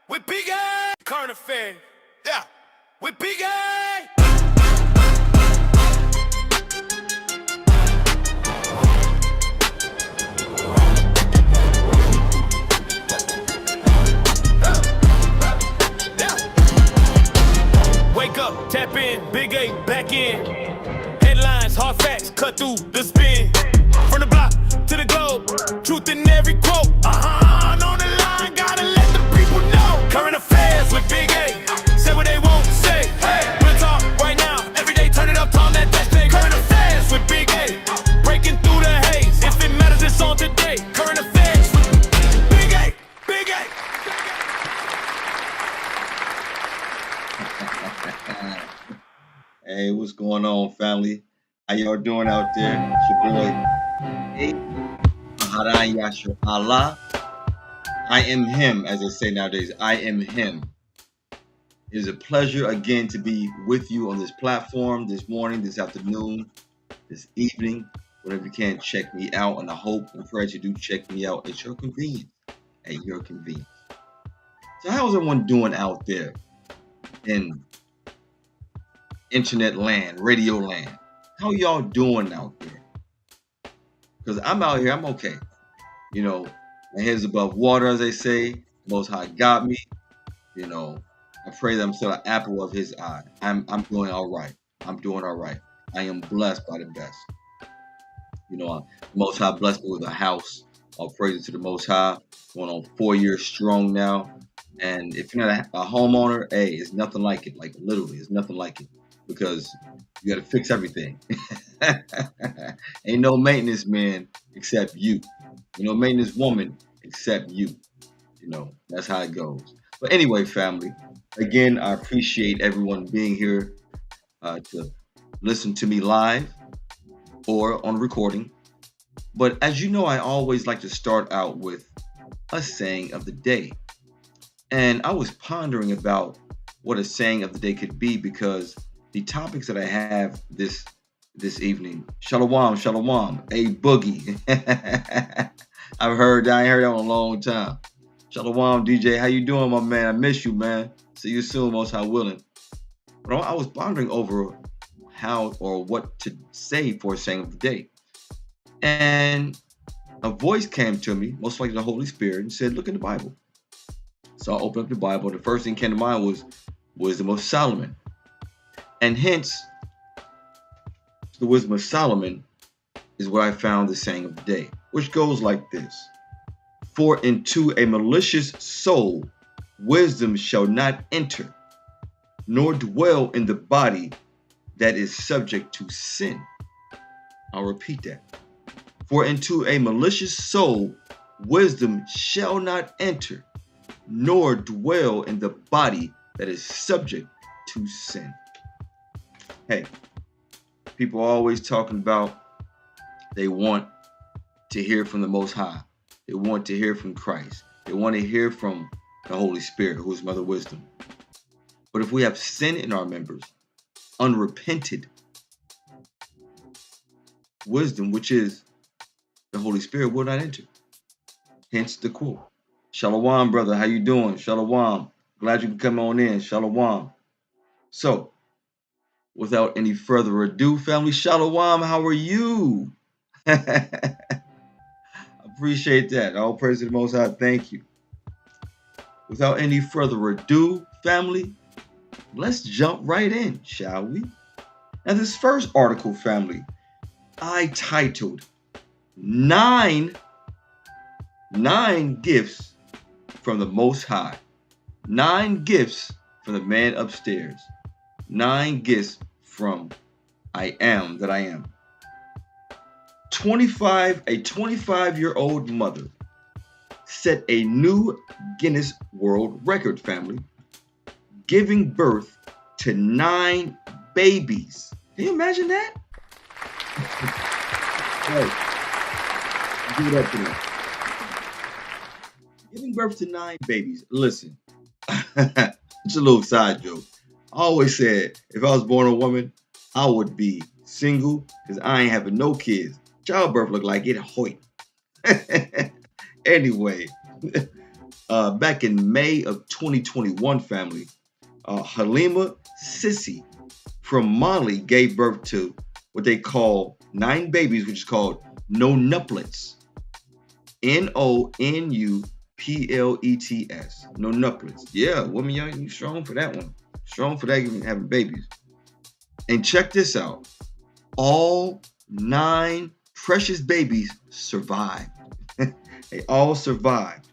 with Big A. Current affair. Yeah, with Big A. Wake up, tap in, Big A, back in. Headlines, hard facts, cut through the spin. From the block to the globe, truth in every quote. On the line, gotta let the people know. Current affairs with Big A, say what they won't say. Hey, real talk right now, every day turn it up, turn that thing. Current affairs with Big A, breaking through the haze. If it matters, it's on today. Current affairs with Big A, Big A. Hey, what's going on, family? How y'all doing out there? It's your boy, Aharon Yasharahla. I am him, as they say nowadays. I am him. It is a pleasure again to be with you on this platform this morning, this afternoon, this evening. Whenever you can, check me out. And I hope and pray that you do check me out at your convenience. At your convenience. So how's everyone doing out there in internet land, radio land? How y'all doing out there? Because I'm out here, I'm okay. You know, my head's above water, as they say. Most High got me. You know, I pray that I'm still an apple of His eye. I'm doing all right. I'm doing all right. I am blessed by the best. You know, Most High blessed me with a house. All praise to the Most High. Going on 4 years strong now. And if you're not a homeowner, hey, it's nothing like it. Like literally, it's nothing like it. Because you got to fix everything. Ain't no maintenance man except you. You know, maintenance woman except you. You know, that's how it goes. But anyway, family, again, I appreciate everyone being here to listen to me live or on recording. But as you know, I always like to start out with a saying of the day. And I was pondering about what a saying of the day could be, because the topics that I have this evening, Shalom, Shalom, a boogie. I ain't heard that in a long time. Shalom, DJ, how you doing, my man? I miss you, man. See you soon, Most High willing. But I was pondering over how or what to say for a saying of the day. And a voice came to me, most likely the Holy Spirit, and said, look in the Bible. So I opened up the Bible. The first thing that came to mind was Wisdom of Solomon. And hence, the Wisdom of Solomon is what I found the saying of the day, which goes like this. For into a malicious soul, wisdom shall not enter, nor dwell in the body that is subject to sin. I'll repeat that. For into a malicious soul, wisdom shall not enter, nor dwell in the body that is subject to sin. Hey, people are always talking about they want to hear from the Most High. They want to hear from Christ. They want to hear from the Holy Spirit, who is Mother Wisdom. But if we have sin in our members, unrepented, wisdom, which is the Holy Spirit, will not enter. Hence the quote. Shalom, brother. How you doing? Shalom. Glad you can come on in. Shalom. So, without any further ado, family, Shalom, how are you? Appreciate that. All praise to the Most High. Thank you. Without any further ado, family, let's jump right in, shall we? Now, this first article, family, I titled Nine Gifts from the Most High. 9 gifts from the man upstairs. 9 gifts from I am that I am. A 25-year-old mother set a new Guinness World Record, family, giving birth to 9 babies. Can you imagine that? Right. Give it up to them. Giving birth to 9 babies. Listen, it's a little side joke. I always said if I was born a woman, I would be single because I ain't having no kids. Childbirth look like it hoit. Anyway, back in May of 2021, family, Halima Sissi from Mali gave birth to what they call 9 babies, which is called nonuplets. Nonuplets. Nonuplets. Yeah, women, you strong for that one. Strong for that, having babies. And check this out. All 9 precious babies survived. They all survived.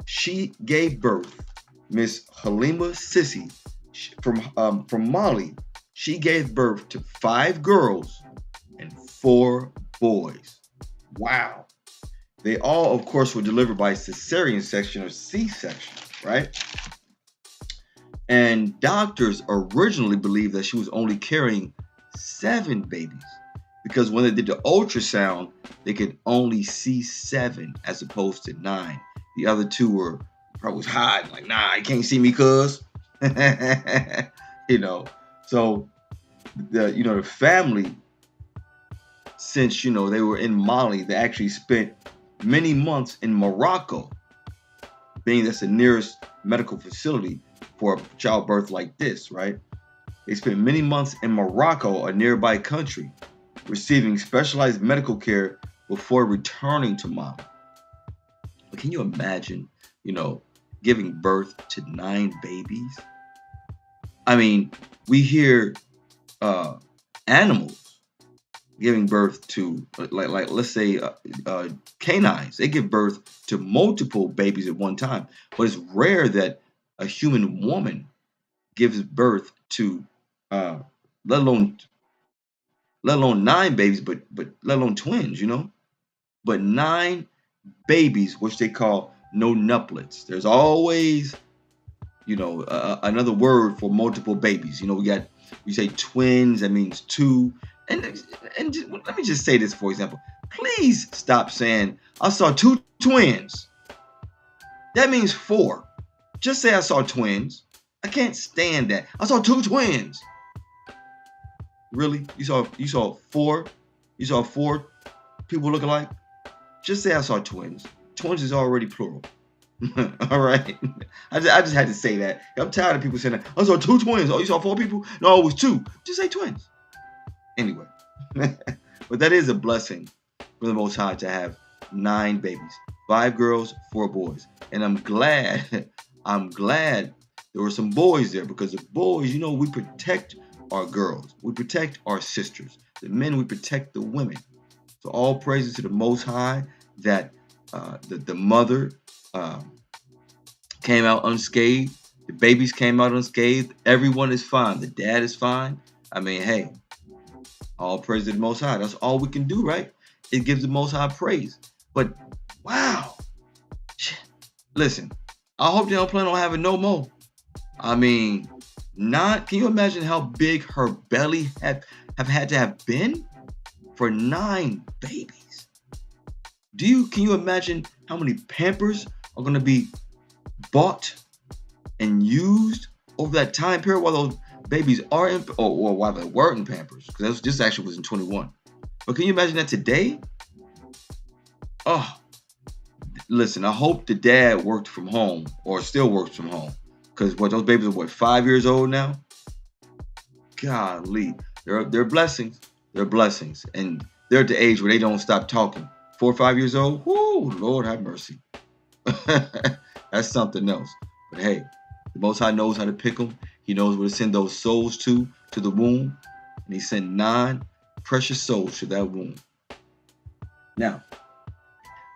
She gave birth, Miss Halima Sissi from Mali. She gave birth to 5 girls and 4 boys. Wow. They all, of course, were delivered by cesarean section or C-section, right? And doctors originally believed that she was only carrying 7 babies because when they did the ultrasound, they could only see 7 as opposed to 9. The other 2 were probably hiding, like, nah, you can't see me, cuz. So the family, since they were in Mali, they actually spent many months in Morocco, being that's the nearest medical facility for a childbirth like this, right? They spent many months in Morocco, a nearby country, receiving specialized medical care before returning to Mali. But can you imagine, giving birth to 9 babies? I mean, we hear animals giving birth to, like let's say, canines. They give birth to multiple babies at one time. But it's rare that a human woman gives birth to, let alone 9 babies, but let alone twins, But 9 babies, which they call nonuplets. There's always, another word for multiple babies. We say twins, that means 2. And let me just say this, for example. Please stop saying, I saw 2 twins. That means 4. Just say I saw twins. I can't stand that. I saw 2 twins. Really? You saw 4? You saw 4 people looking alike? Just say I saw twins. Twins is already plural. All right. I just had to say that. I'm tired of people saying that. I saw 2 twins. Oh, you saw 4 people? No, it was 2. Just say twins. Anyway. But that is a blessing for the Most High to have 9 babies. 5 girls, 4 boys. And I'm glad there were some boys there, because the boys, we protect our girls. We protect our sisters. The men, we protect the women. So all praises to the Most High that the mother came out unscathed. The babies came out unscathed. Everyone is fine. The dad is fine. I mean, hey, all praise to the Most High. That's all we can do, right? It gives the Most High praise. But, wow. Listen, I hope they don't plan on having no more. I mean, can you imagine how big her belly have had to have been for 9 babies? Can you imagine how many Pampers are going to be bought and used over that time period while those babies are in, or while they were in Pampers? Because this actually was in 21. But can you imagine that today? Oh, listen, I hope the dad worked from home or still works from home. Because those babies are 5 years old now? Golly, they're blessings. They're blessings. And they're at the age where they don't stop talking. 4 or 5 years old? Whoo, Lord have mercy. That's something else. But hey, the Most High knows how to pick them. He knows where to send those souls to the womb. And he sent 9 precious souls to that womb. Now,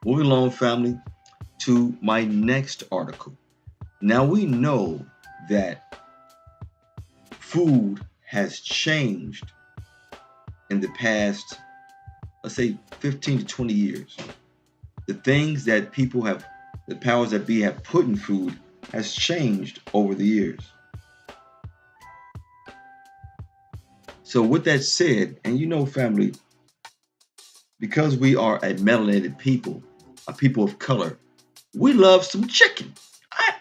moving along, family, to my next article. Now we know that food has changed in the past, let's say 15 to 20 years. The things that the powers that be have put in food has changed over the years. So with that said, and family, because we are a melanated people, a people of color, we love some chicken.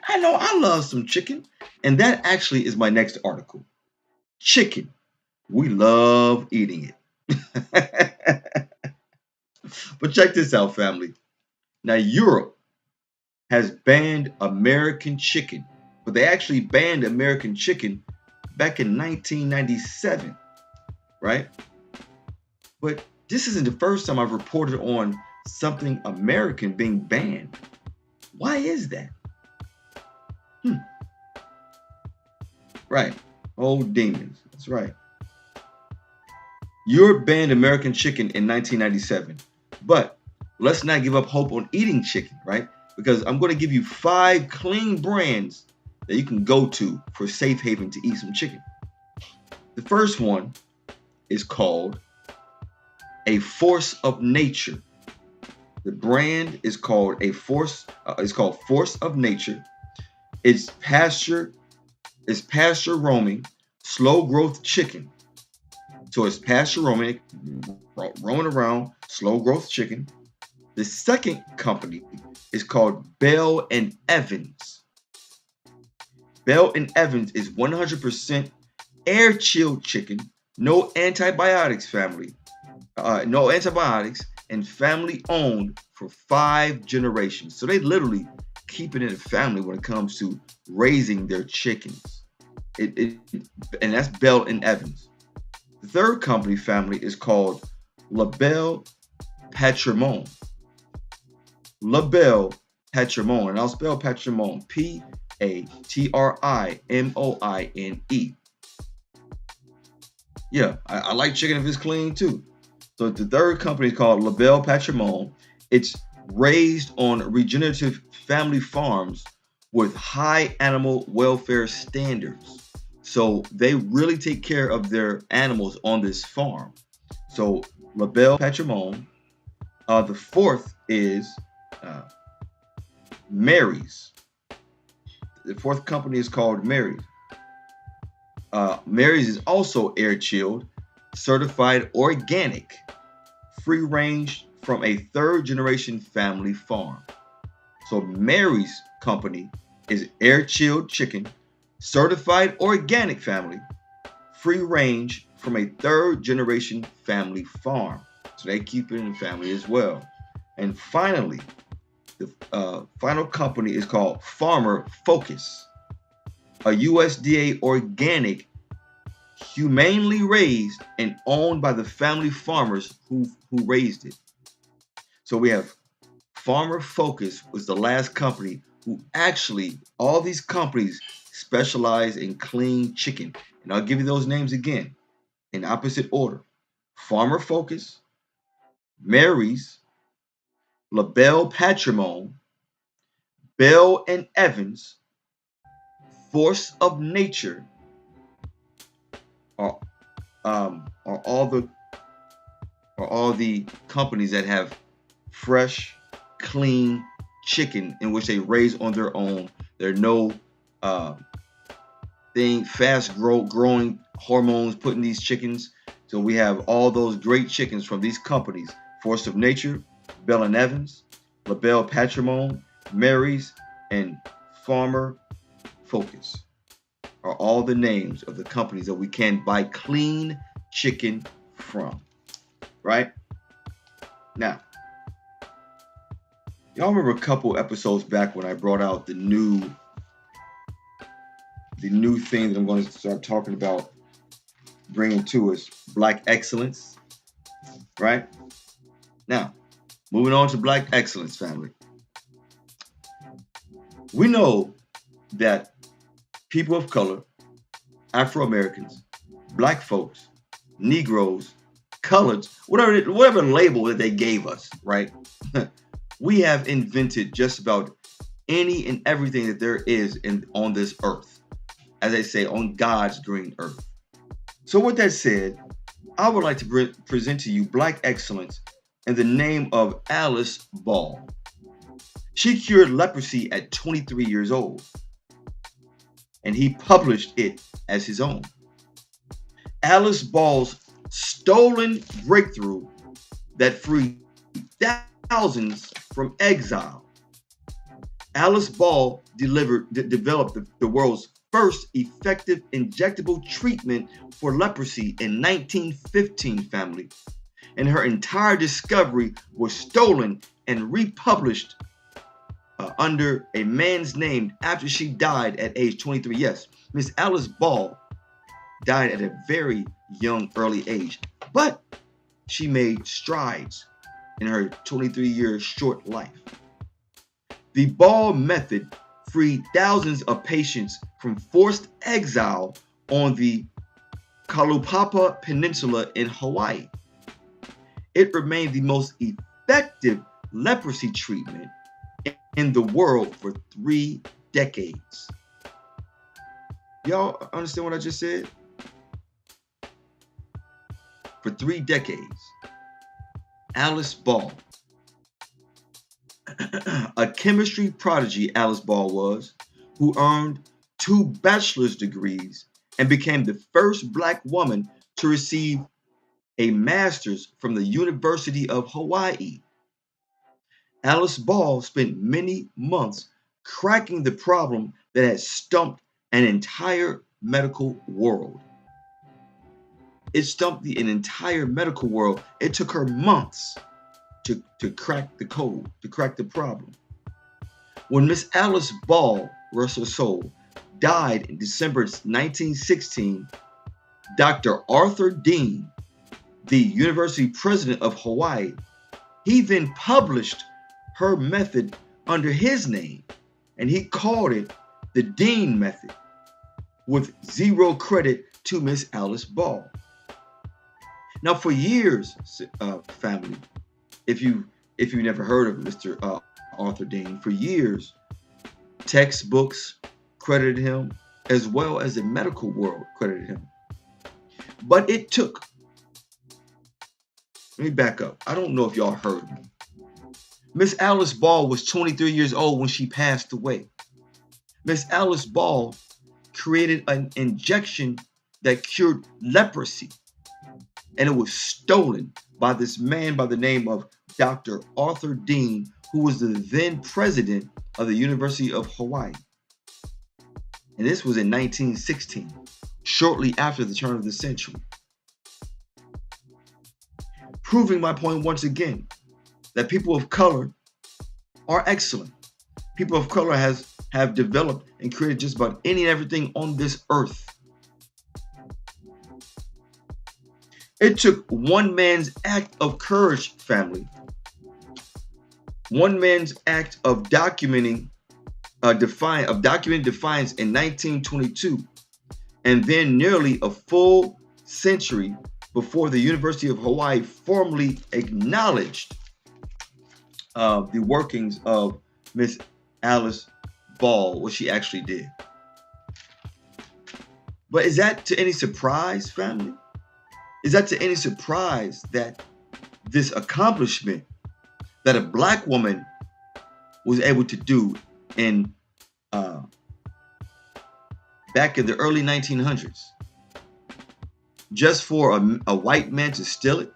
I know I love some chicken. And that actually is my next article. Chicken. We love eating it. But check this out, family. Now, Europe has banned American chicken, but they actually banned American chicken back in 1997, right? But this isn't the first time I've reported on something American being banned. Why is that? Right. Old demons. That's right. Europe banned American chicken in 1997. But let's not give up hope on eating chicken, right? Because I'm going to give you 5 clean brands that you can go to for safe haven to eat some chicken. The first one is called A Force of Nature. The brand is called Force of Nature. It's pasture roaming, slow growth chicken. So it's pasture roaming around, slow growth chicken. The second company is called Bell and Evans. Bell and Evans is 100% air chilled chicken, no antibiotics and family owned for 5 generations. So they literally keep it in the family when it comes to raising their chickens. And that's Bell and Evans. The third company family is called Label Patrimoine. Label Patrimoine, and I'll spell Patrimoine Patrimoine. Yeah, I like chicken if it's clean too. So the third company is called Label Patrimoine. It's raised on regenerative family farms with high animal welfare standards. So they really take care of their animals on this farm. So Label Patrimoine. The fourth is Mary's. The fourth company is called Mary's. Mary's is also air chilled, certified organic, free range from a 3rd generation family farm. So Mary's company is air chilled chicken, certified organic family, free range from a 3rd generation family farm. So they keep it in the family as well. And finally, the final company is called Farmer Focus, a USDA organic, humanely raised and owned by the family farmers who raised it. So we have Farmer Focus was the last company who actually, all these companies specialize in clean chicken. And I'll give you those names again in opposite order. Farmer Focus, Mary's, Label Patrimoine, Bell and Evans, Force of Nature are all the companies that have fresh, clean chicken in which they raise on their own. There are no fast growing hormones put in these chickens. So we have all those great chickens from these companies: Force of Nature, Bell and Evans, Label Patrimoine, Mary's, and Farmer Focus are all the names of the companies that we can buy clean chicken from. Right? Now, y'all remember a couple episodes back when I brought out the new thing that I'm going to start talking about, bringing to us, Black excellence, right? Now, moving on to Black excellence, family. We know that people of color, Afro-Americans, Black folks, Negroes, coloreds, whatever label that they gave us, right? We have invented just about any and everything that there is on this earth. As they say, on God's green earth. So with that said, I would like to present to you Black excellence in the name of Alice Ball. She cured leprosy at 23 years old, and he published it as his own. Alice Ball's stolen breakthrough that freed thousands from exile. Alice Ball developed the world's first effective injectable treatment for leprosy in 1915, family. And her entire discovery was stolen and republished under a man's name after she died at age 23. Yes, Miss Alice Ball died at a very young, early age, but she made strides in her 23-year short life. The Ball method freed thousands of patients from forced exile on the Kalaupapa Peninsula in Hawaii. It remained the most effective leprosy treatment in the world for 3 decades. Y'all understand what I just said? For 3 decades. Alice Ball. A chemistry prodigy, Alice Ball was, who earned 2 bachelor's degrees and became the first Black woman to receive a master's from the University of Hawaii. Alice Ball spent many months cracking the problem that had stumped an entire medical world. It stumped an entire medical world. It took her months to crack the code, to crack the problem. When Miss Alice Ball, rest her soul, died in December 1916, Dr. Arthur Dean, the university president of Hawaii, he then published her method under his name, and he called it the Dean method, with 0 credit to Miss Alice Ball. Now, for years, family, if you never heard of Mr. Arthur Dean, for years, textbooks credited him, as well as the medical world credited him. But it took, let me back up. I don't know if y'all heard me. Miss Alice Ball was 23 years old when she passed away. Miss Alice Ball created an injection that cured leprosy, and it was stolen by this man by the name of Dr. Arthur Dean, who was the then president of the University of Hawaii. And this was in 1916, shortly after the turn of the century. Proving my point once again, that people of color are excellent. People of color have developed and created just about any and everything on this earth. It took one man's act of courage, family. One man's act of documenting defiance in 1922, and then nearly a full century before the University of Hawaii formally acknowledged the workings of Miss Alice Ball, what she actually did. But is that to any surprise, family? Is that to any surprise that this accomplishment that a Black woman was able to do in back in the early 1900s, just for a white man to steal it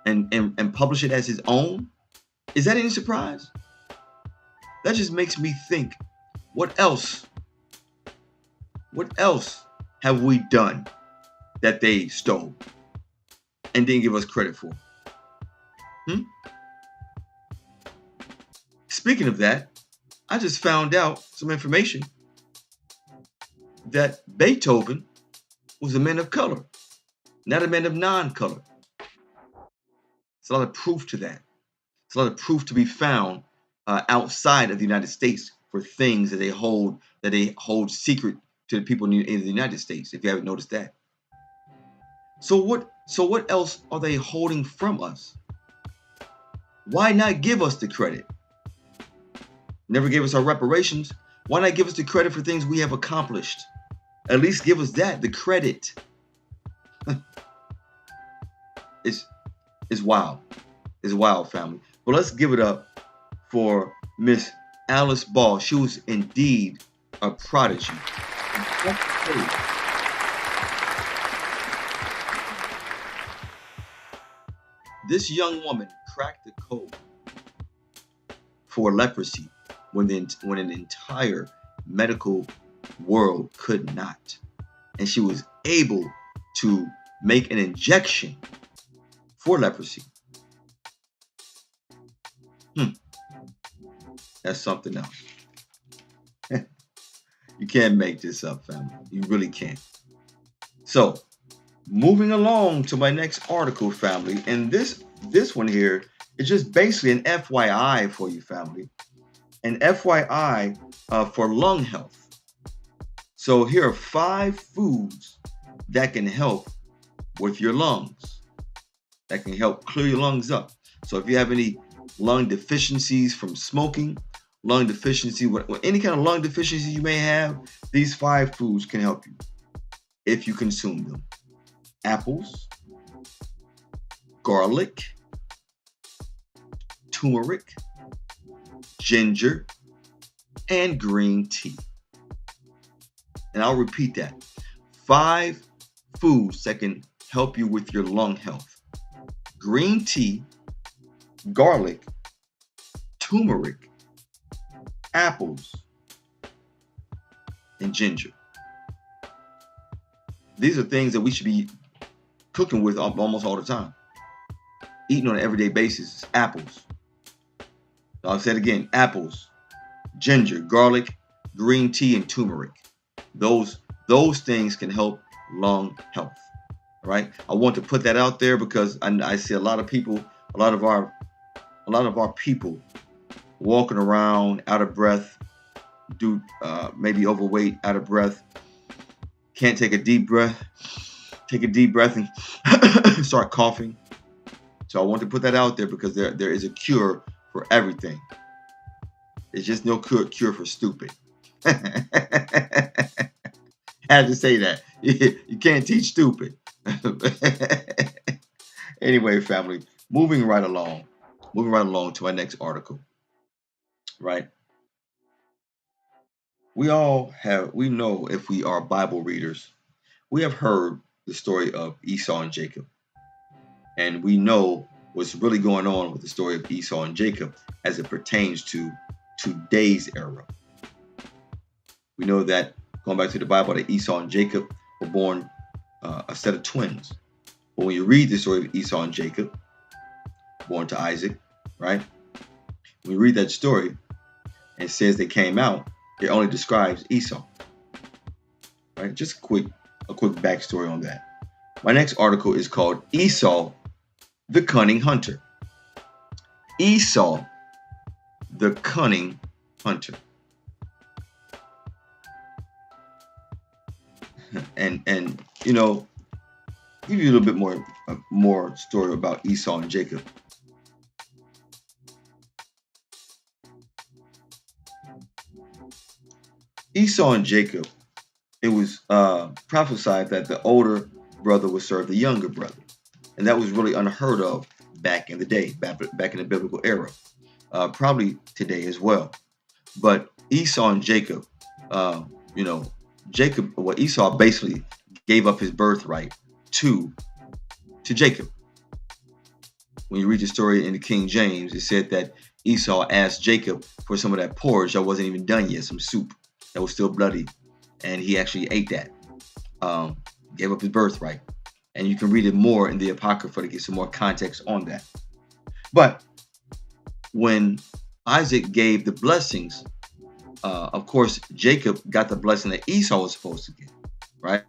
and publish it as his own? Is that any surprise? That just makes me think, what else have we done that they stole and didn't give us credit for? Speaking of that, I just found out some information that Beethoven was a man of color, not a man of non-color. There's a lot of proof to that. There's a lot of proof to be found outside of the United States for things that they hold secret to the people in the United States, if you haven't noticed that. So what else are they holding from us? Why not give us the credit? Never gave us our reparations. Why not give us the credit for things we have accomplished? At least give us that, the credit. It's wild. It's wild, family. But let's give it up for Miss Alice Ball. She was indeed a prodigy. This young woman cracked the code for leprosy when an entire medical world could not. And she was able to make an injection for leprosy. That's something else. You can't make this up, family. You really can't. So, moving along to my next article, family, and this one here is just basically an FYI for you, family. An FYI for lung health. So here are 5 foods that can help with your lungs, that can help clear your lungs up. So if you have any lung deficiencies from smoking, lung deficiency, any kind of lung deficiency you may have, these 5 foods can help you if you consume them. Apples, garlic, turmeric, ginger, and green tea. And I'll repeat that. 5 foods that can help you with your lung health. Green tea, garlic, turmeric, apples, and ginger. These are things that we should be cooking with almost all the time. Eating on an everyday basis. Apples. I'll say it again. Apples, ginger, garlic, green tea, and turmeric. Those things can help lung health. All right. I want to put that out there because I see a lot of people, a lot of our people walking around out of breath, maybe overweight, out of breath, can't take a deep breath, and start coughing. So I want to put that out there because there is a cure for everything. There's just no cure for stupid. I had to say that. You can't teach stupid. Anyway, family, moving right along to our next article. Right? We know if we are Bible readers, we have heard the story of Esau and Jacob. And we know what's really going on with the story of Esau and Jacob as it pertains to today's era. We know that, going back to the Bible, that Esau and Jacob were born a set of twins. But when you read the story of Esau and Jacob, born to Isaac, right? When you read that story, and it says they came out, it only describes Esau. Right? Just a quick backstory on that. My next article is called Esau, the Cunning Hunter. Esau, the Cunning Hunter. And give you a little bit more story about Esau and Jacob. Esau and Jacob, it was prophesied that the older brother would serve the younger brother. And that was really unheard of back in the day, back in the biblical era. Probably today as well. But Esau and Jacob, Esau basically gave up his birthright to Jacob. When you read the story in the King James, it said that Esau asked Jacob for some of that porridge that wasn't even done yet, some soup that was still bloody, and he actually ate that. Gave up his birthright. And you can read it more in the Apocrypha to get some more context on that. But when Isaac gave the blessings, of course, Jacob got the blessing that Esau was supposed to get, right?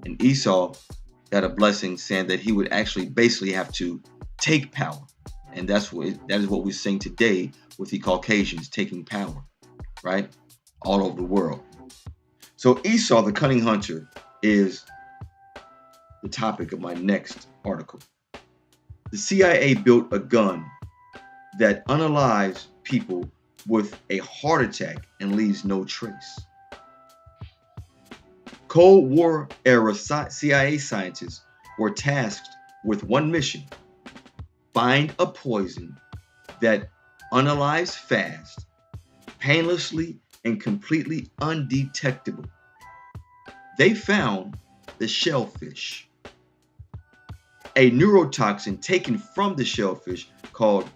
And Esau got a blessing saying that he would actually basically have to take power. And that is what we're seeing today with the Caucasians taking power, right? All over the world. So Esau, the Cunning Hunter, is the topic of my next article. The CIA built a gun that unalives people with a heart attack and leaves no trace. Cold War era CIA scientists were tasked with one mission: find a poison that unalives fast, painlessly, and completely undetectable. They found the shellfish. A neurotoxin taken from the shellfish called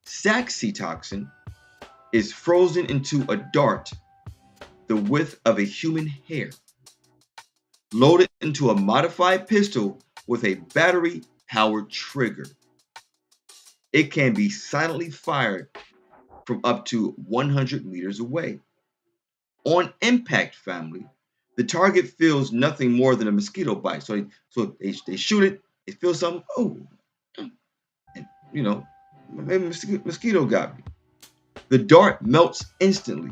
saxitoxin is frozen into a dart the width of a human hair, loaded into a modified pistol with a battery-powered trigger. It can be silently fired from up to 100 meters away. On impact, family, the target feels nothing more than a mosquito bite. So they shoot it, they feel something, oh, and maybe mosquito got me. The dart melts instantly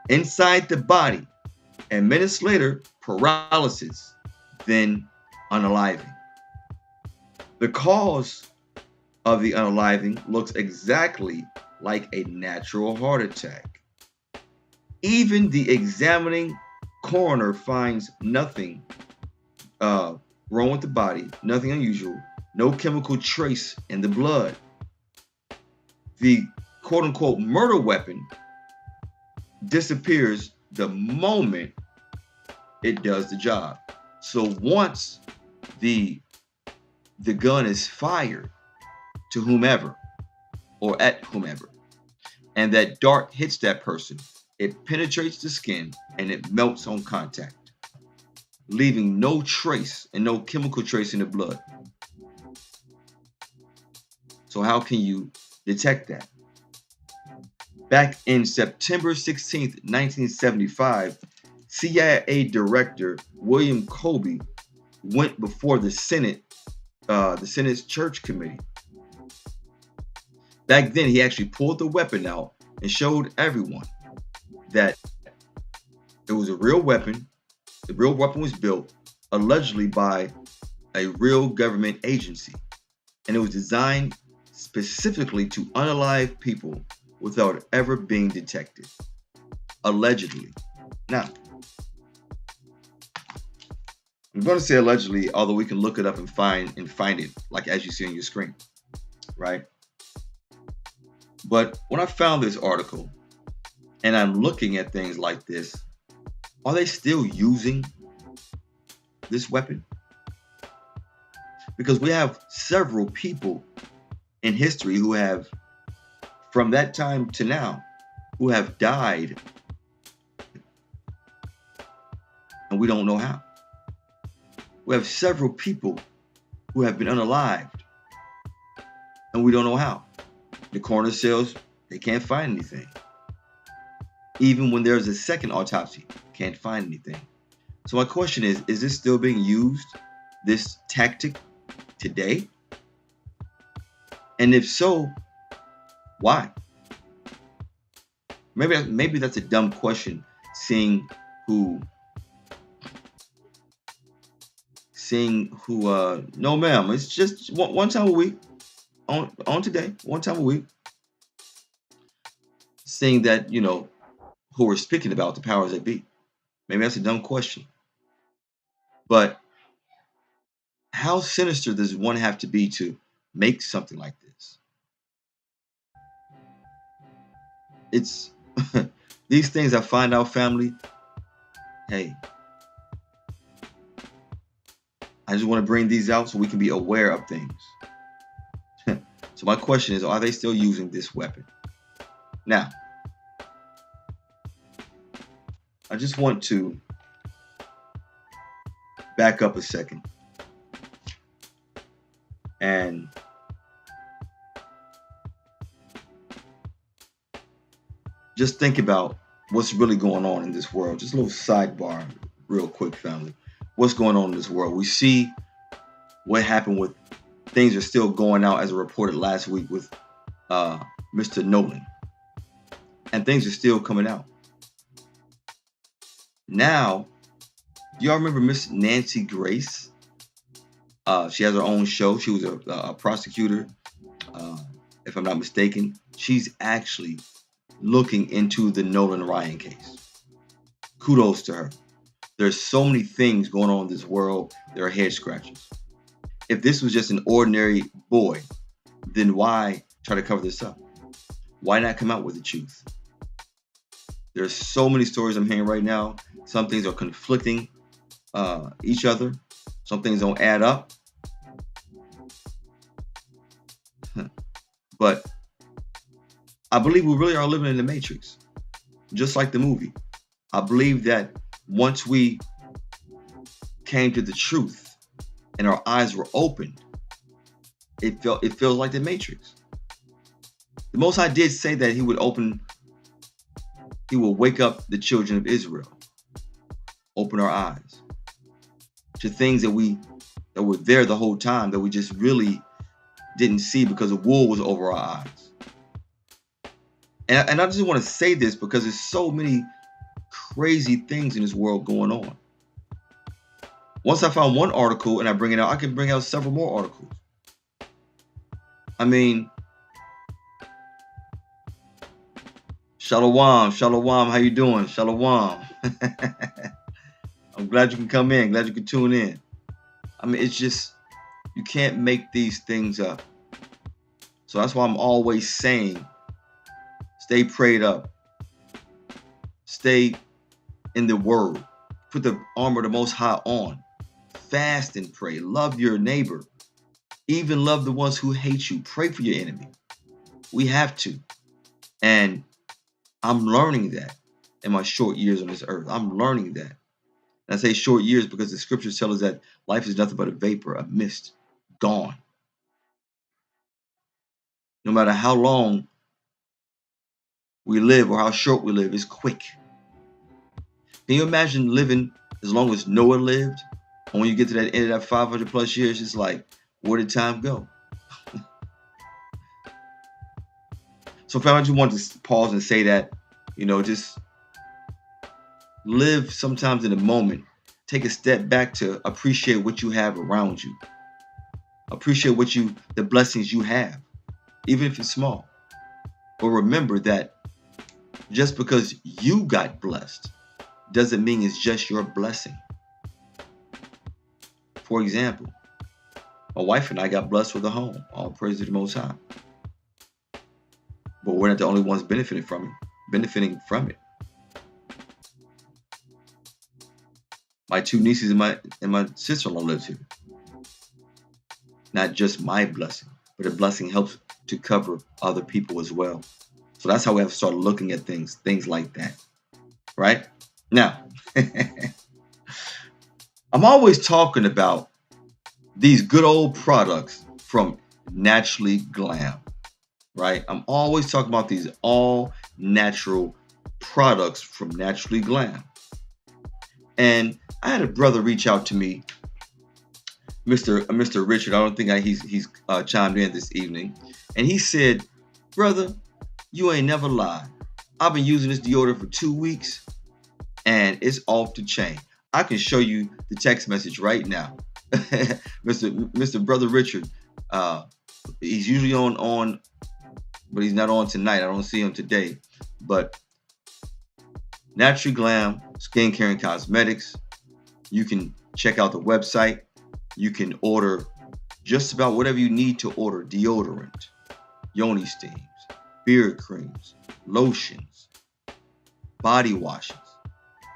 inside the body, and minutes later, paralysis, then unaliving. The cause of the unaliving looks exactly like a natural heart attack. Even the examining coroner finds nothing wrong with the body, nothing unusual, no chemical trace in the blood. The quote-unquote murder weapon disappears the moment it does the job. So once the gun is fired to whomever or at whomever, and that dart hits that person, it penetrates the skin and it melts on contact, leaving no trace and no chemical trace in the blood. So how can you detect that? Back in September 16th, 1975, CIA Director William Colby went before the Senate's Church Committee. Back then, he actually pulled the weapon out and showed everyone that it was a real weapon. The real weapon was built allegedly by a real government agency, and it was designed specifically to unalive people without ever being detected, allegedly. Now, I'm going to say allegedly, although we can look it up and find it, like as you see on your screen, right? But when I found this article and I'm looking at things like this, are they still using this weapon? Because we have several people in history who have, from that time to now, who have died, and we don't know how. We have several people who have been unalived, and we don't know how. The coroner says they can't find anything. Even when there's a second autopsy, can't find anything. So my question is this still being used, this tactic, today? And if so, why? Maybe that's a dumb question, seeing who no ma'am, it's just one time a week, on today, one time a week, seeing that, who we're speaking about, the powers that be. Maybe that's a dumb question. But how sinister does one have to be to make something like this? It's these things I find out, family. Hey, I just want to bring these out so we can be aware of things. So my question is, are they still using this weapon? Now, I just want to back up a second and just think about what's really going on in this world. Just a little sidebar real quick, family. What's going on in this world? We see what happened with things are still going out, as I reported last week with Mr. Nolan. And things are still coming out. Now, do y'all remember Miss Nancy Grace? She has her own show. She was a prosecutor, if I'm not mistaken. She's actually looking into the Nolan Ryan case. Kudos to her. There's so many things going on in this world. There are head scratchers. If this was just an ordinary boy, then why try to cover this up? Why not come out with the truth? There's so many stories I'm hearing right now. Some things are conflicting each other. Some things don't add up. But I believe we really are living in the Matrix, just like the movie. I believe that once we came to the truth and our eyes were opened, it feels like the Matrix. The Most High did say that he would wake up the children of Israel, open our eyes to things that were there the whole time that we just really didn't see because the wool was over our eyes. And I just want to say this because there's so many crazy things in this world going on. Once I found one article and I bring it out, I can bring out several more articles. I mean, Shalom, how you doing? Shalom. I'm glad you can come in, glad you can tune in. I mean, it's just, you can't make these things up. So that's why I'm always saying, stay prayed up. Stay in the word. Put the armor of the Most High on. Fast and pray. Love your neighbor. Even love the ones who hate you. Pray for your enemy. We have to. And I'm learning that in my short years on this earth. I'm learning that. And I say short years because the scriptures tell us that life is nothing but a vapor, a mist, gone. No matter how long we live or how short we live, it's quick. Can you imagine living as long as Noah lived? And when you get to that end of that 500 plus years, it's like, where did time go? So family, I just want to pause and say that, just live sometimes in the moment. Take a step back to appreciate what you have around you. Appreciate the blessings you have, even if it's small. But remember that just because you got blessed doesn't mean it's just your blessing. For example, my wife and I got blessed with a home. All praise to the Most High. But we're not the only ones benefiting from it. My two nieces and my sister-in-law lives here. Not just my blessing, but a blessing helps to cover other people as well. So that's how we have to start looking at things like that. Right? Now, I'm always talking about these good old products from Naturally Glam. Right? I'm always talking about these all natural products from Naturally Glam. And I had a brother reach out to me, Mr. Richard. I don't think he's chimed in this evening. And he said, brother, you ain't never lied. I've been using this deodorant for 2 weeks and it's off the chain. I can show you the text message right now. Mr. Brother Richard, he's usually on, but he's not on tonight. I don't see him today. But Naturally Glam Skincare and Cosmetics. You can check out the website. You can order just about whatever you need to order. Deodorant, yoni steams, beard creams, lotions, body washes.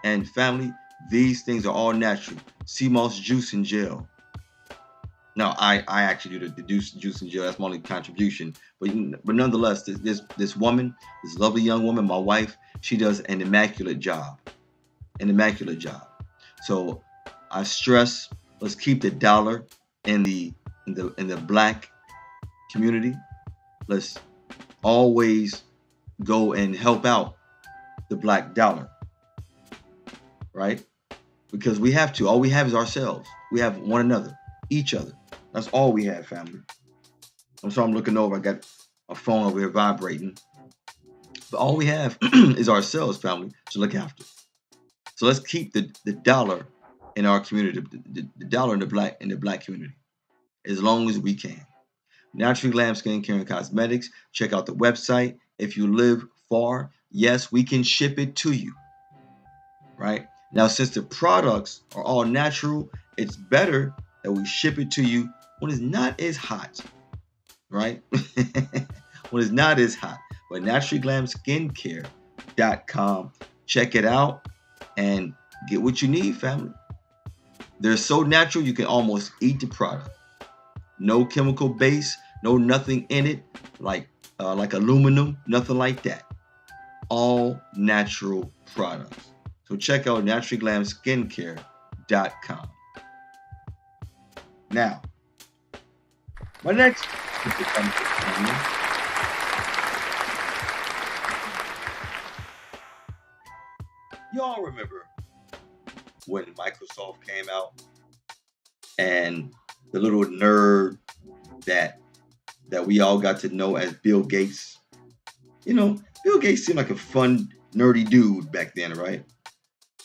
And family, these things are all natural. Sea moss juice and gel. Now, I actually do the juice and gel. That's my only contribution. But nonetheless, this woman, this lovely young woman, my wife, she does an immaculate job. So I stress, let's keep the dollar in the black community. Let's always go and help out the black dollar. Right? Because we have to. All we have is ourselves. We have one another, each other. That's all we have, family. I'm sorry, I'm looking over. I got a phone over here vibrating. But all we have is ourselves, family, to look after. So let's keep the dollar in our community, the dollar in the black community, as long as we can. Naturally Glam Skincare and Cosmetics. Check out the website. If you live far, yes, we can ship it to you. Right? Now, since the products are all natural, it's better that we ship it to you when it's not as hot. Right? When it's not as hot. But naturallyglamskincare.com. Check it out and get what you need, family. They're so natural you can almost eat the product. No chemical base, no nothing in it like aluminum, nothing like that. All natural products. So check out naturallyglamskincare.com. Now, my next Y'all remember when Microsoft came out and the little nerd that we all got to know as Bill Gates? You know, Bill Gates seemed like a fun, nerdy dude back then, right?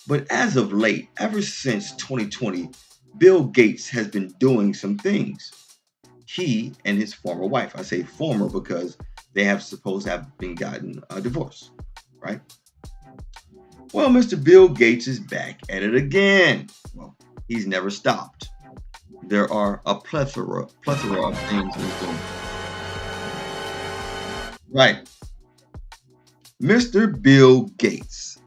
But as of late, ever since 2020, Bill Gates has been doing some things. He and his former wife, I say former because they have supposed to have been gotten a divorce, right? Well, Mr. Bill Gates is back at it again. Well, he's never stopped. There are a plethora of things he's doing. Right. Mr. Bill Gates.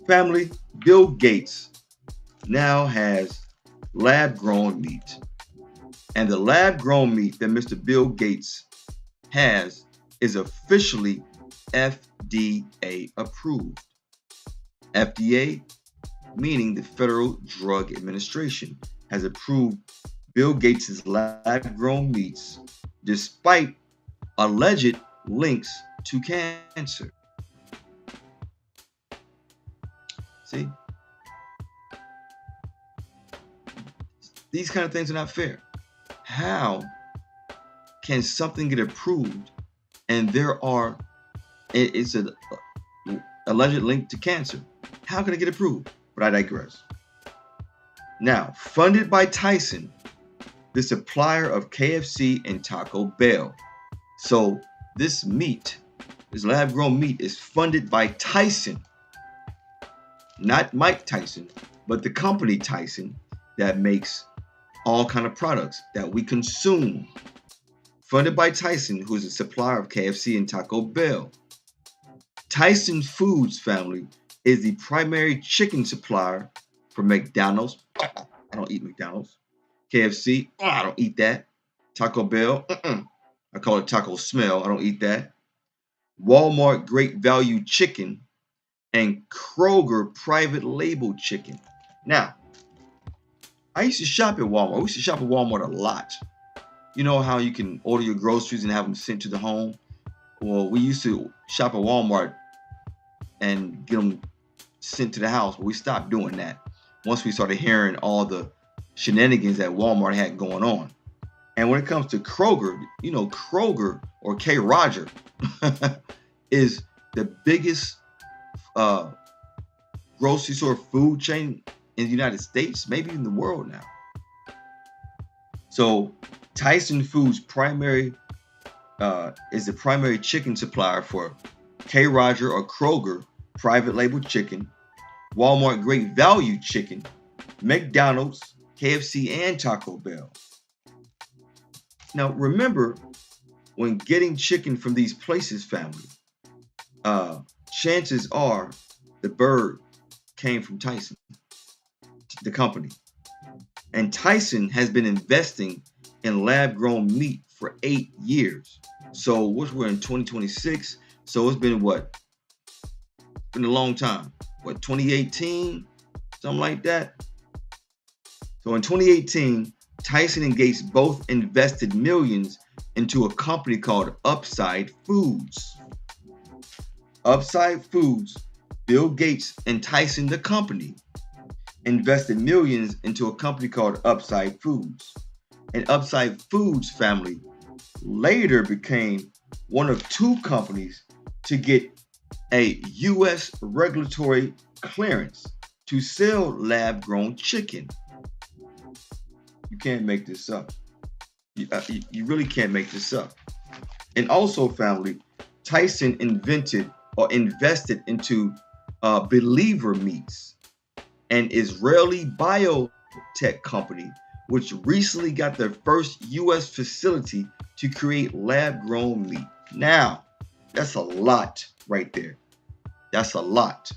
Family, Bill Gates now has lab-grown meat. And the lab-grown meat that Mr. Bill Gates has is officially FDA approved. FDA, meaning the Federal Drug Administration, has approved Bill Gates' lab-grown meats despite alleged links to cancer. See? These kind of things are not fair. How can something get approved and it's an alleged link to cancer? How can it get approved? But I digress. Now, funded by Tyson, the supplier of KFC and Taco Bell. So this meat, this lab-grown meat, is funded by Tyson. Not Mike Tyson, but the company Tyson that makes all kind of products that we consume. Funded by Tyson, who is a supplier of KFC and Taco Bell. Tyson Foods, family, is the primary chicken supplier for McDonald's. I don't eat McDonald's. KFC, I don't eat that. Taco Bell, I call it taco smell. I don't eat that. Walmart Great Value Chicken and Kroger Private Label Chicken. Now, I used to shop at Walmart. We used to shop at Walmart a lot. You know how you can order your groceries and have them sent to the home? Well, we used to shop at Walmart and get them sent to the house, but we stopped doing that once we started hearing all the shenanigans that Walmart had going on. And when it comes to Kroger, you know, Kroger or K. Roger is the biggest grocery store food chain in the United States, maybe in the world now. So Tyson Foods is the primary chicken supplier for K. Roger or Kroger Private Label Chicken, Walmart Great Value Chicken, McDonald's, KFC, and Taco Bell. Now remember, when getting chicken from these places, family, chances are the bird came from Tyson, the company. And Tyson has been investing in lab-grown meat for 8 years. So we're in 2026. So it's been what? It's been a long time. What, 2018? Something like that. So in 2018, Tyson and Gates both invested millions into a company called Upside Foods. Upside Foods, Bill Gates and Tyson, the company, invested millions into a company called Upside Foods. And Upside Foods, family, later became one of 2 companies to get a U.S. regulatory clearance to sell lab-grown chicken. You can't make this up. You really can't make this up. And also, family, Tyson invented or invested into Believer Meats, an Israeli biotech company which recently got their first U.S. facility to create lab-grown meat. Now, that's a lot right there. That's a lot.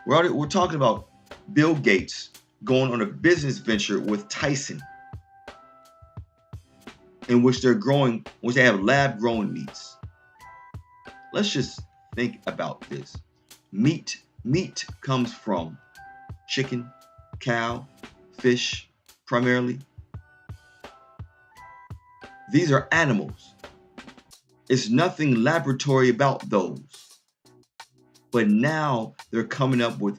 We're talking about Bill Gates going on a business venture with Tyson, in which they have lab-grown meats. Let's just think about this. Meat comes from chicken, cow, fish, primarily. These are animals. It's nothing laboratory about those. but now they're coming up with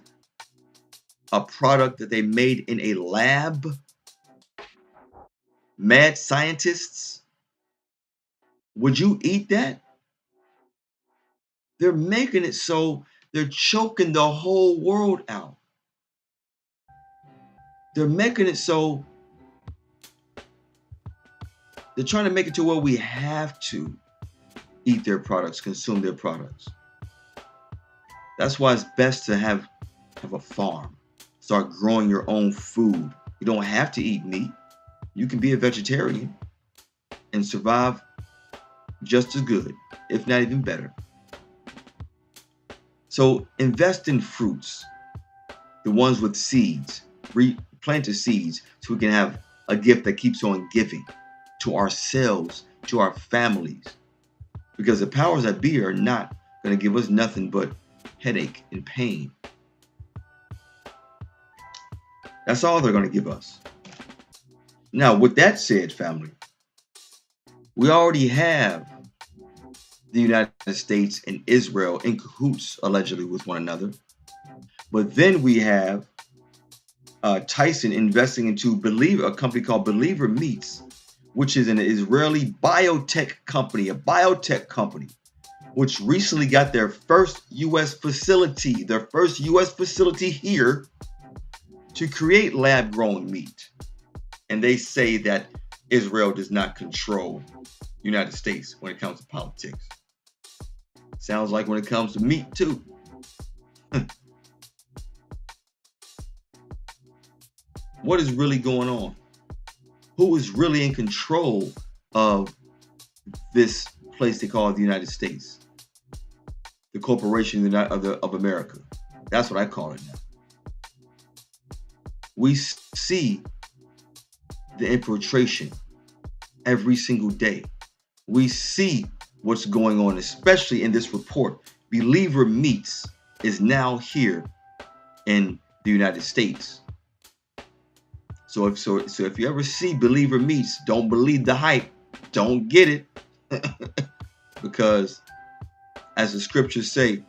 a product that they made in a lab. Mad scientists, would you eat that? They're making it so they're choking the whole world out. They're making it so they're trying to make it to where we have to eat their products, consume their products. That's why it's best to have a farm. Start growing your own food. You don't have to eat meat. You can be a vegetarian and survive just as good, if not even better. So invest in fruits, the ones with seeds. Plant the seeds so we can have a gift that keeps on giving to ourselves, to our families. Because the powers that be are not going to give us nothing but headache and pain. That's all they're going to give us. Now, with that said, family, we already have the United States and Israel in cahoots, allegedly, with one another. But then we have Tyson investing into a company called Believer Meats, which is an Israeli biotech company, which recently got their first U.S. facility here to create lab-grown meat. And they say that Israel does not control the United States when it comes to politics. Sounds like when it comes to meat, too. What is really going on? Who is really in control of this place they call the United States? The corporation of America. That's what I call it now. We see the infiltration every single day. We see what's going on, especially in this report. Believer Meats is now here in the United States. So if you ever see Believer Meats, don't believe the hype. Don't get it. Because as the scriptures say,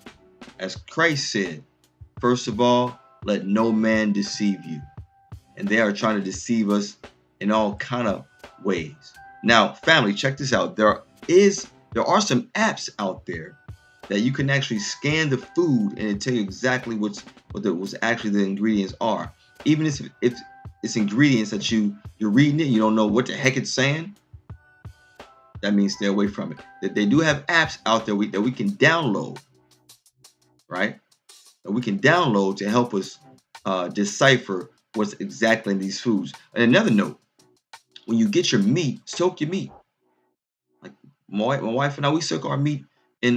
as Christ said, first of all, let no man deceive you. And they are trying to deceive us in all kind of ways. Now, family, check this out. There are some apps out there that you can actually scan the food and it tell you exactly what's actually the ingredients are. Even if it's ingredients that you're reading it, you don't know what the heck it's saying, that means stay away from it. That they do have apps out there that we can download, right? That we can download to help us decipher what's exactly in these foods. And another note, when you get your meat, soak your meat. Like my wife and I, we soak our meat in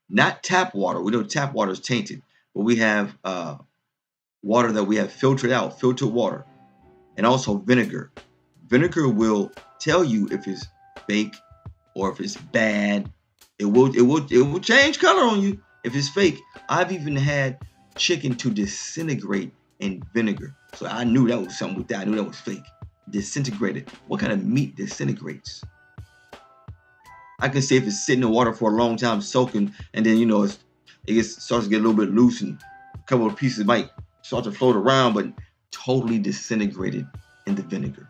not tap water. We know tap water is tainted, but we have water that we have filtered water, and also vinegar. Vinegar will tell you if it's fake or if it's bad. It will change color on you if it's fake. I've even had chicken to disintegrate in vinegar, so I knew that was something with that. I knew that was fake. Disintegrated. What kind of meat disintegrates? I can say if it's sitting in water for a long time soaking, and then it starts to get a little bit loose, and a couple of pieces might start to float around, but totally disintegrated in the vinegar.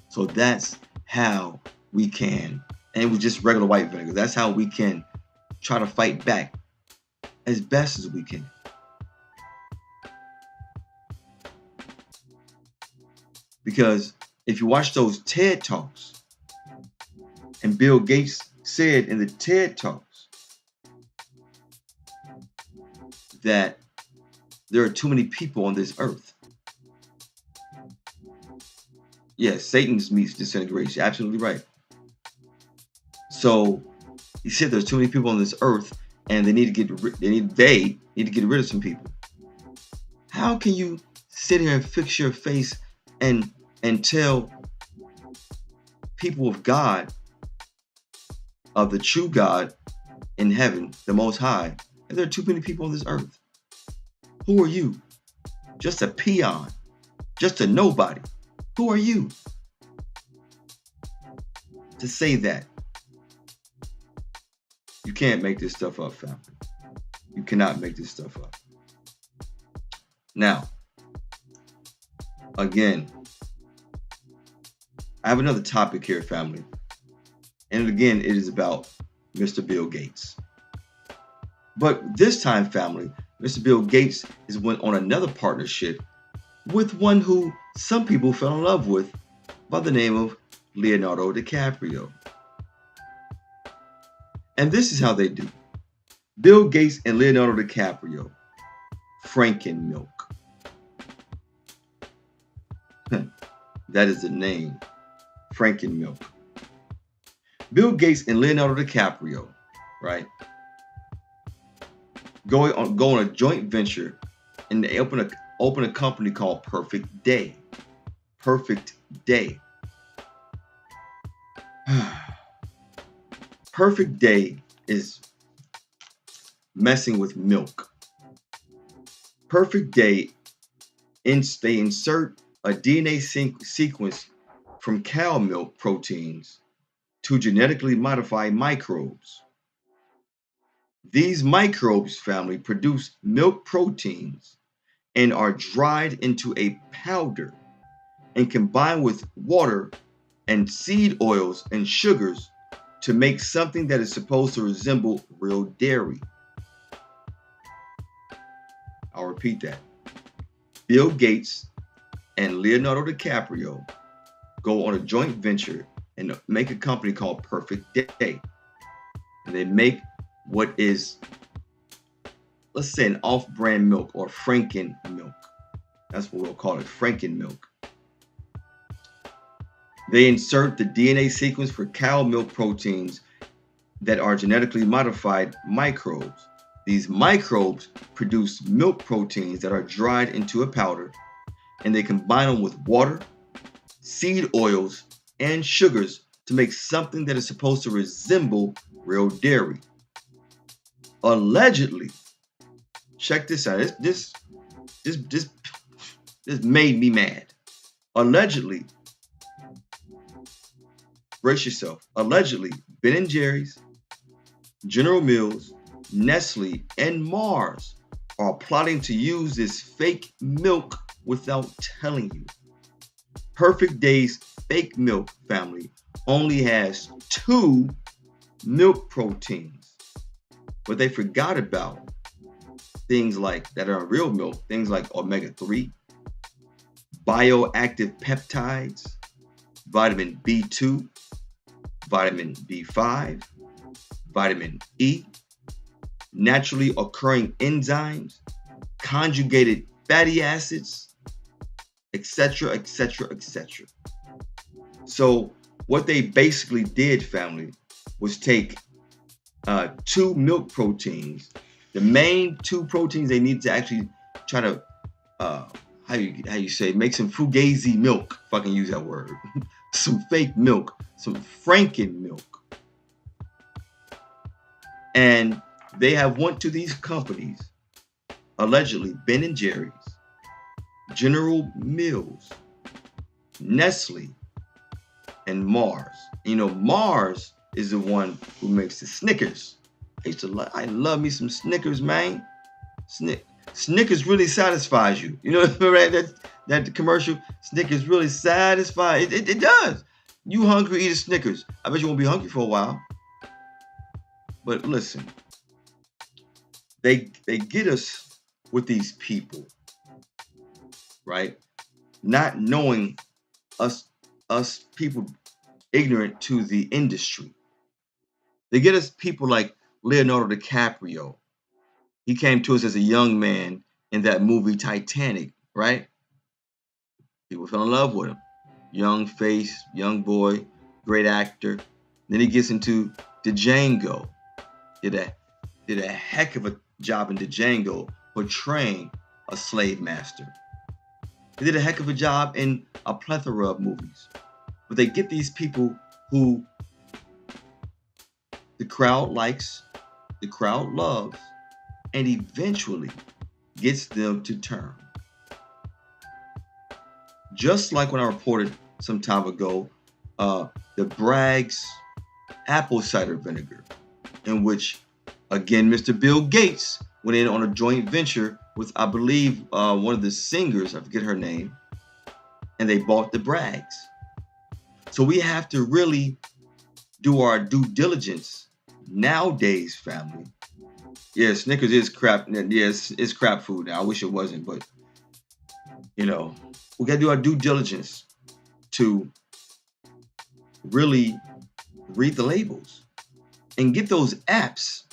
So that's how we can, and it was just regular white vinegar. That's how we can try to fight back as best as we can. Because if you watch those TED Talks, and Bill Gates said in the TED Talks that there are too many people on this earth. Yes, Satan's meats disintegration. Absolutely right. So he said there's too many people on this earth, and they need to get rid of some people. How can you sit here and fix your face and tell people of God, of the true God in heaven, the Most High, that there are too many people on this earth? Who are you? Just a peon, just a nobody. Who are you to say that? You can't make this stuff up, family. You cannot make this stuff up. Now, again, I have another topic here, family. And again, it is about Mr. Bill Gates. But this time, family, Mr. Bill Gates is on another partnership with one who some people fell in love with by the name of Leonardo DiCaprio. And this is how they do. Bill Gates and Leonardo DiCaprio, Franken Milk. That is the name, Franken Milk. Bill Gates and Leonardo DiCaprio, right? Go on a joint venture, and they open a company called Perfect Day. Perfect Day. Perfect Day is messing with milk. Perfect Day, they insert a DNA sequence from cow milk proteins to genetically modify microbes. These microbes, family, produce milk proteins and are dried into a powder and combined with water and seed oils and sugars to make something that is supposed to resemble real dairy. I'll repeat that. Bill Gates and Leonardo DiCaprio go on a joint venture and make a company called Perfect Day. And they make what is, let's say, an off-brand milk or Franken milk. That's what we'll call it, Franken milk. They insert the DNA sequence for cow milk proteins that are genetically modified microbes. These microbes produce milk proteins that are dried into a powder, and they combine them with water, seed oils, and sugars to make something that is supposed to resemble real dairy. Allegedly, check this out. This made me mad. Allegedly, brace yourself. Allegedly, Ben & Jerry's, General Mills, Nestle, and Mars are plotting to use this fake milk without telling you. Perfect Day's fake milk, family, only has 2 milk proteins. But they forgot about things like that are real milk, things like omega-3, bioactive peptides, vitamin B2, vitamin B5, vitamin E, naturally occurring enzymes, conjugated fatty acids, etc., etc., etc. So what they basically did, family, was take 2 milk proteins, the main 2 proteins they need to actually try to how you say, make some fugazi milk, if I can use that word, some fake milk, some Franken milk. And they have went to these companies, allegedly Ben & Jerry's, General Mills, Nestle, and Mars. You know, Mars is the one who makes the Snickers. I love me some Snickers, man. Snickers really satisfies you. You know, right? That commercial, Snickers really satisfies. It does. You hungry, eat a Snickers. I bet you won't be hungry for a while. But listen, they get us with these people, right? Not knowing us people ignorant to the industry. They get us people like Leonardo DiCaprio. He came to us as a young man in that movie Titanic, right? People fell in love with him. Young face, young boy, great actor. Then he gets into Django. Did a heck of a job in Django portraying a slave master. He did a heck of a job in a plethora of movies. But they get these people who the crowd likes, the crowd loves, and eventually gets them to turn. Just like when I reported some time ago, the Bragg's apple cider vinegar. in which, again, Mr. Bill Gates went in on a joint venture with, I believe, one of the singers, I forget her name, and they bought the brags. So we have to really do our due diligence nowadays, family. Yeah, Snickers is crap. Yeah, it's crap food now. I wish it wasn't, but we gotta do our due diligence to really read the labels and get those apps,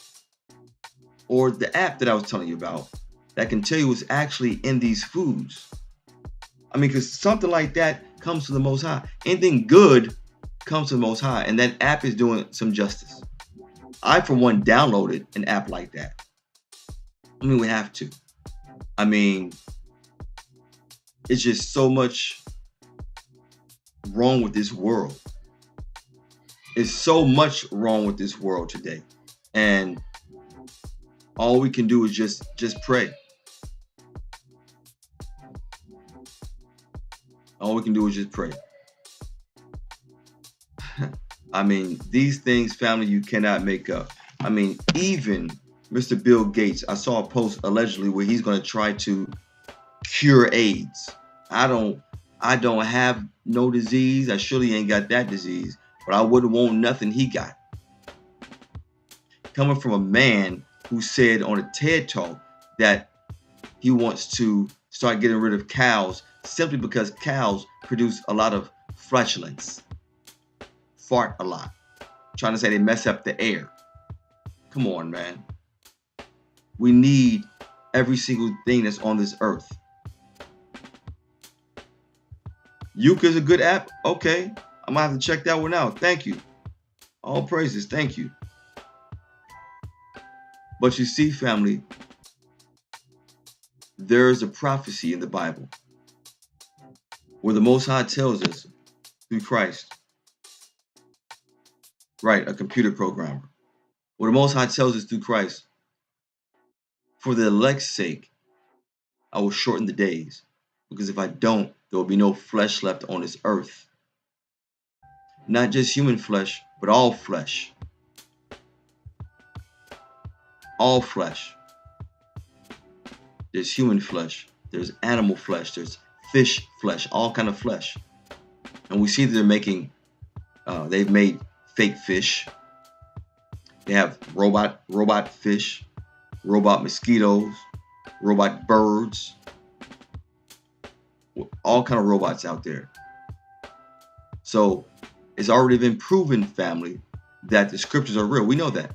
or the app that I was telling you about that can tell you what's actually in these foods. I mean, because something like that comes from the Most High. Anything good comes from the Most High, and that app is doing some justice. I, for one, downloaded an app like that. I mean, we have to. I mean, it's just so much wrong with this world. It's so much wrong with this world today. And all we can do is just pray. All we can do is just pray. I mean, these things, family, you cannot make up. I mean, even Mr. Bill Gates, I saw a post allegedly where he's going to try to cure AIDS. I don't have no disease. I surely ain't got that disease, but I wouldn't want nothing he got. Coming from a man who said on a TED Talk that he wants to start getting rid of cows simply because cows produce a lot of flatulence, fart a lot, trying to say they mess up the air. Come on, man. We need every single thing that's on this earth. Yuka is a good app. Okay, I'm gonna have to check that one out. Thank you. All praises. Thank you. But you see, family, there's a prophecy in the Bible where the Most High tells us through Christ, right, a computer programmer, where the Most High tells us through Christ, for the elect's sake, I will shorten the days, because if I don't, there will be no flesh left on this earth. Not just human flesh, but all flesh. All flesh. There's human flesh, there's animal flesh, there's fish flesh, all kind of flesh. And we see that they're making, they've made fake fish. They have robot fish, robot mosquitoes, robot birds, all kind of robots out there. So it's already been proven, family, that the scriptures are real. We know that.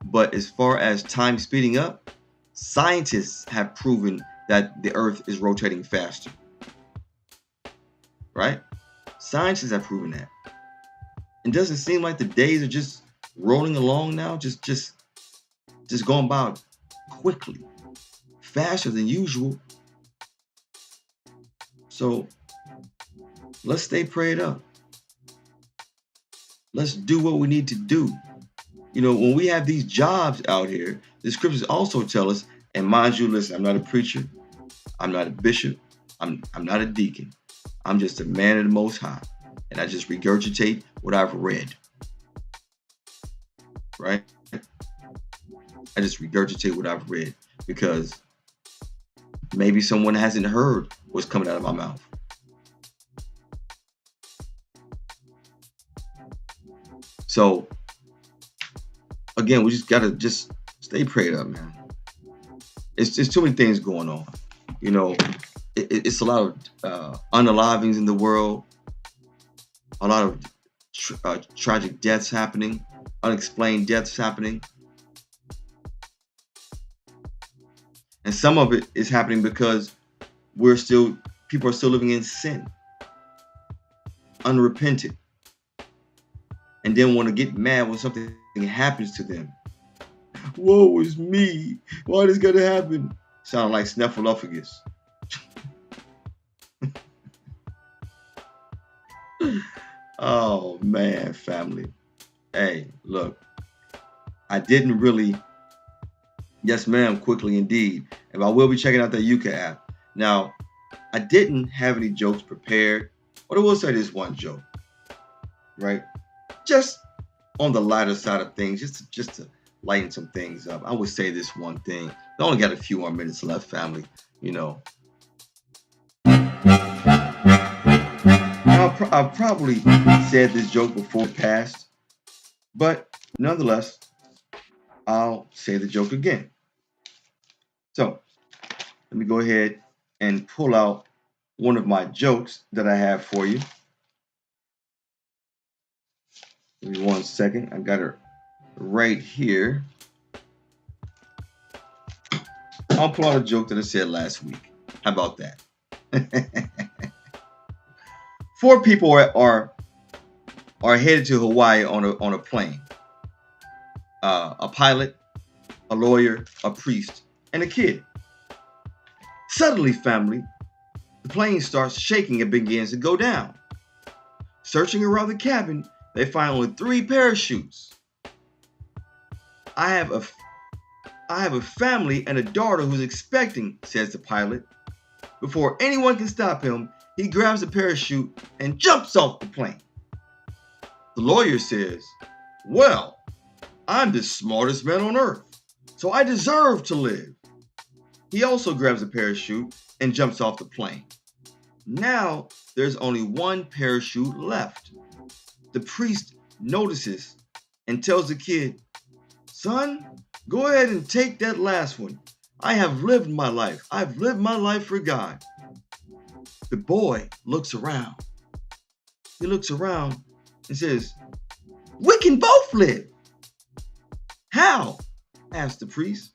But as far as time speeding up, scientists have proven that the earth is rotating faster. Right? Scientists have proven that. It doesn't seem like the days are just rolling along now, just going by quickly, faster than usual. So let's stay prayed up. Let's do what we need to do. When we have these jobs out here, the scriptures also tell us, and mind you, listen, I'm not a preacher, I'm not a bishop, I'm not a deacon. I'm just a man of the Most High, and I just regurgitate what I've read. Right? I just regurgitate what I've read because maybe someone hasn't heard what's coming out of my mouth. So again, we just gotta stay prayed up, man. It's too many things going on. It's a lot of unalivings in the world, a lot of tragic deaths happening, unexplained deaths happening. And some of it is happening because people are still living in sin, unrepentant, and then want to get mad when something happens to them. Woe is me. Why this gotta happen? Sound like Snuffleupagus. Oh man, family. Hey, look. I didn't really. Yes, ma'am, quickly indeed. And I will be checking out the Yuka app. Now, I didn't have any jokes prepared, but I will say this one joke. Right? Just on the lighter side of things, just to lighten some things up, I would say this one thing. I only got a few more minutes left, family. You know, I've probably said this joke before it passed, but nonetheless, I'll say the joke again. So let me go ahead and pull out one of my jokes that I have for you. Give me 1 second. I got it right here. I'll pull out a joke that I said last week. How about that? 4 people are headed to Hawaii on a plane. A pilot, a lawyer, a priest, and a kid. Suddenly, family, the plane starts shaking and begins to go down. Searching around the cabin, they find only 3 parachutes. I have a family and a daughter who's expecting, says the pilot. Before anyone can stop him, he grabs a parachute and jumps off the plane. The lawyer says, well, I'm the smartest man on earth, so I deserve to live. He also grabs a parachute and jumps off the plane. Now there's only 1 parachute left. The priest notices and tells the kid, son, go ahead and take that last one. I have lived my life. I've lived my life for God. The boy looks around. He looks around and says, we can both live. How? Asked the priest.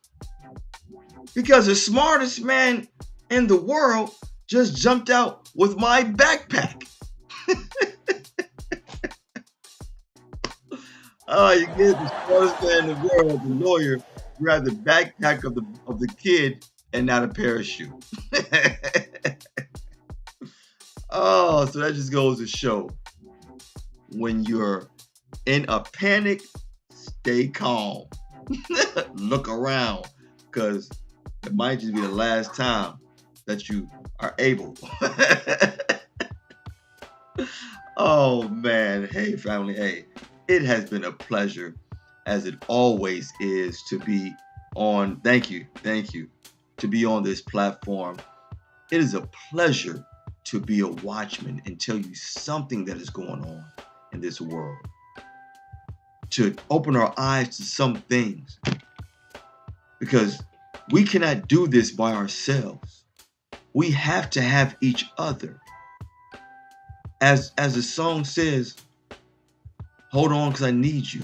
Because the smartest man in the world just jumped out with my backpack. You get the smartest man in the world, the lawyer, grab the backpack of the kid and not a parachute. Oh, so that just goes to show, when you're in a panic, stay calm. Look around, because it might just be the last time that you are able. Oh man, hey family, hey, it has been a pleasure, as it always is, to be on. Thank you, to be on this platform. It is a pleasure to be a watchman and tell you something that is going on in this world. To open our eyes to some things, because we cannot do this by ourselves. We have to have each other. As the song says, hold on because I need you.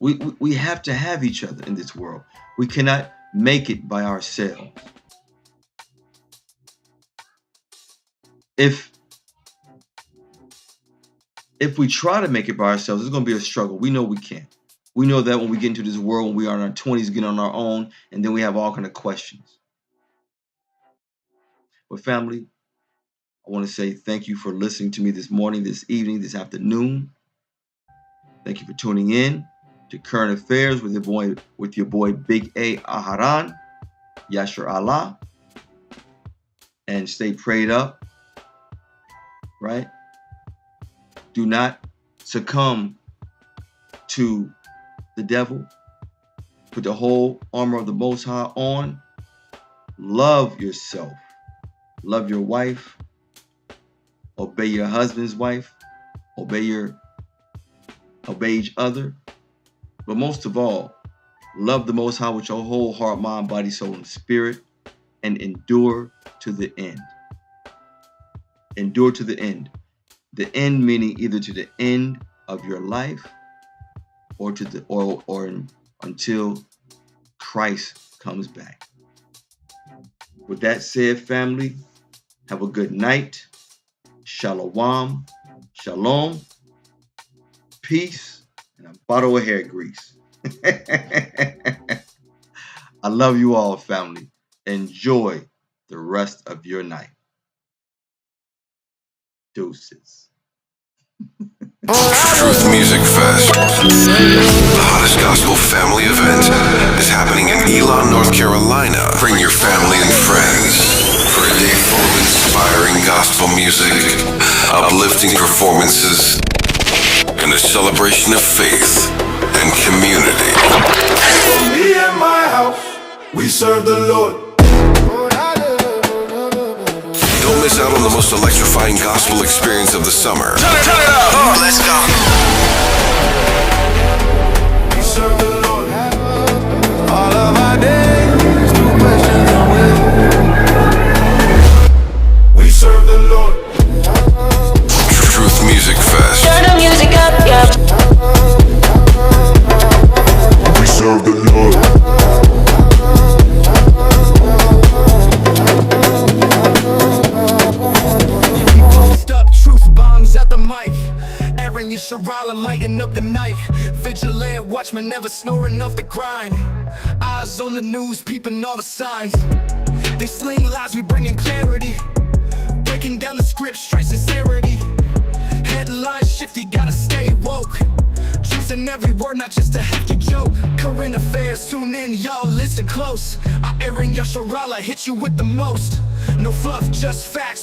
We have to have each other in this world. We cannot make it by ourselves. If we try to make it by ourselves, it's going to be a struggle. We know we can't. We know that when we get into this world, when we are in our 20s, get on our own, and then we have all kind of questions. But family, I want to say thank you for listening to me this morning, this evening, this afternoon. Thank you for tuning in to Current Affairs with your boy Big A Aharon Yasharahla. And stay prayed up, right? Do not succumb to the devil. Put the whole armor of the Most High on. Love yourself. Love your wife. Obey your husband's wife. Obey each other. But most of all, love the Most High with your whole heart, mind, body, soul, and spirit, and endure to the end. Endure to the end. The end meaning either to the end of your life or until Christ comes back. With that said, family, have a good night. Shalom, shalom, peace, and a bottle of hair grease. I love you all, family. Enjoy the rest of your night. Deuces. Truth Music Fest, the hottest gospel family event, is happening in Elon, North Carolina. Bring your family and friends for a day full of inspiring gospel music, uplifting performances, and a celebration of faith and community. Me and my house, we serve the Lord. Don't miss out on the most electrifying gospel experience of the summer. Turn it up. Let's go. We serve the Lord. All of our days, 2 questions on will. We serve the Lord. Truth Music Fest. Turn the music up, yeah. We serve the Lord. Up, truth bombs at the mic. Aharon Yasharahla lighting up the night. Vigilant watchman never snoring off the grind. Eyes on the news, peeping all the signs. They sling lies, we bringing clarity. Breaking down the script, straight sincerity. Headlines shifty, gotta stay woke. Truth in every word, not just a hefty joke. Current affairs, tune in, y'all listen close. Aharon Yasharahla hit you with the most. No fluff, just facts.